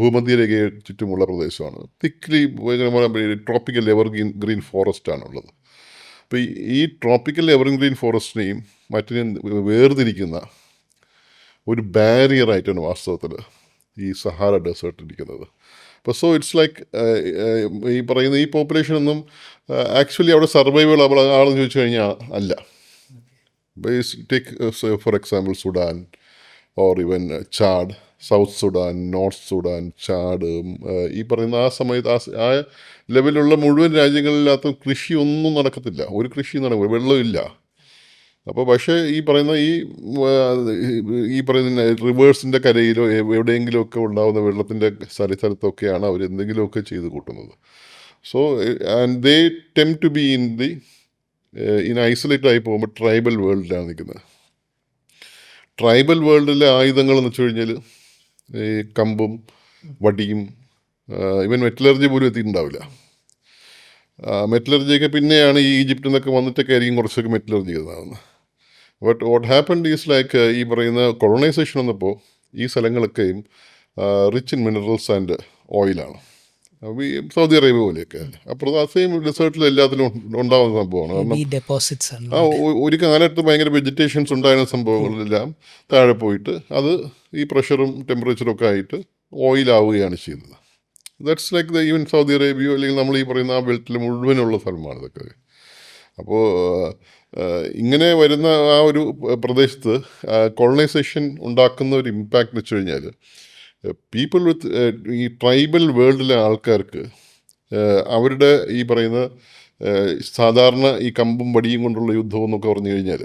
ഭൂമധ്യരേഖയെ ചുറ്റുമുള്ള പ്രദേശമാണ്. Thickly tropical green ഫോറസ്റ്റാണുള്ളത്. അപ്പോൾ ഈ ട്രോപ്പിക്കൽ ഗ്രീൻ ഫോറസ്റ്റിനെയും മറ്റിനെയും വേർതിരിക്കുന്ന ഒരു ബാരിയറായിട്ടാണ് വാസ്തവത്തിൽ ഈ സഹാറ ഡെസേർട്ട് ഇരിക്കുന്നത്. അപ്പോൾ സോ ഇറ്റ്സ് ലൈക്ക് ഈ പറയുന്ന ഈ പോപ്പുലേഷനൊന്നും ആക്ച്വലി അവിടെ സർവൈവൽ ആണെന്ന് ചോദിച്ചു കഴിഞ്ഞാൽ അല്ല. Take for example Sudan or ഇവൻ Chad, south Sudan, north Sudan, Chad, ഈ പറയുന്ന ആ സമയത്ത് ആ ലെവലിലുള്ള മുഴുവൻ രാജ്യങ്ങളിനകത്ത് കൃഷിയൊന്നും നടക്കത്തില്ല. ഒരു കൃഷി നടക്കില്ല, വെള്ളമില്ല. അപ്പോൾ പക്ഷേ ഈ പറയുന്ന റിവേഴ്സിൻ്റെ കരയിലോ എവിടെയെങ്കിലുമൊക്കെ ഉണ്ടാകുന്ന വെള്ളത്തിൻ്റെ സ്ഥലത്തൊക്കെയാണ് അവർ എന്തെങ്കിലുമൊക്കെ ചെയ്ത് കൂട്ടുന്നത്. So and they tend to be in isolated ആയി പോകുമ്പോൾ ട്രൈബൽ വേൾഡിലാണ് നിൽക്കുന്നത്. ട്രൈബൽ വേൾഡിലെ ആയുധങ്ങൾ എന്ന് വെച്ച് കഴിഞ്ഞാൽ ഈ കമ്പും വടിയും, ഇവൻ മെറ്റലർജി പോലും എത്തിയിട്ടുണ്ടാവില്ല. മെറ്റലർജിയൊക്കെ പിന്നെയാണ് ഈ ഈജിപ്തിൽ നിന്നൊക്കെ വന്നിട്ടൊക്കെ ആയിരിക്കും കുറച്ചൊക്കെ മെറ്റലർജി ഇതാകുന്നത്. But what happened is like ഈ പറയുന്ന കൊളോണൈസേഷൻ വന്നപ്പോൾ ഈ സ്ഥലങ്ങളൊക്കെയും റിച്ച് ഇൻ മിനറൽസ് ആൻഡ് ഓയിലാണ്. ഈ സൗദി അറേബ്യ പോലെയൊക്കെ അപ്പുറത്ത് ആ സെയിം ഡെസേർട്ടിൽ എല്ലാത്തിലും ഉണ്ടാകുന്ന സംഭവമാണ്. കാരണം ഒരു കാലത്ത് ഭയങ്കര വെജിറ്റേഷൻസ് ഉണ്ടായിരുന്ന സംഭവങ്ങളെല്ലാം താഴെ പോയിട്ട് അത് ഈ പ്രഷറും ടെമ്പറേച്ചറും ഒക്കെ ആയിട്ട് ഓയിലാവുകയാണ് ചെയ്യുന്നത്. That's like even Saudi Arabia അല്ലെങ്കിൽ നമ്മൾ ഈ പറയുന്ന ആ ബെൽറ്റിൽ മുഴുവനുള്ള സ്ഥലമാണ് ഇതൊക്കെ. അപ്പോൾ ഇങ്ങനെ വരുന്ന ആ ഒരു പ്രദേശത്ത് കൊളണൈസേഷൻ ഉണ്ടാക്കുന്ന ഒരു ഇമ്പാക്റ്റ് വെച്ച് കഴിഞ്ഞാൽ പീപ്പിൾ വിത്ത് ഈ ട്രൈബൽ വേൾഡിലെ ആൾക്കാർക്ക് അവരുടെ ഈ പറയുന്ന സാധാരണ ഈ കമ്പും വടിയും കൊണ്ടുള്ള യുദ്ധം എന്നൊക്കെ പറഞ്ഞു കഴിഞ്ഞാൽ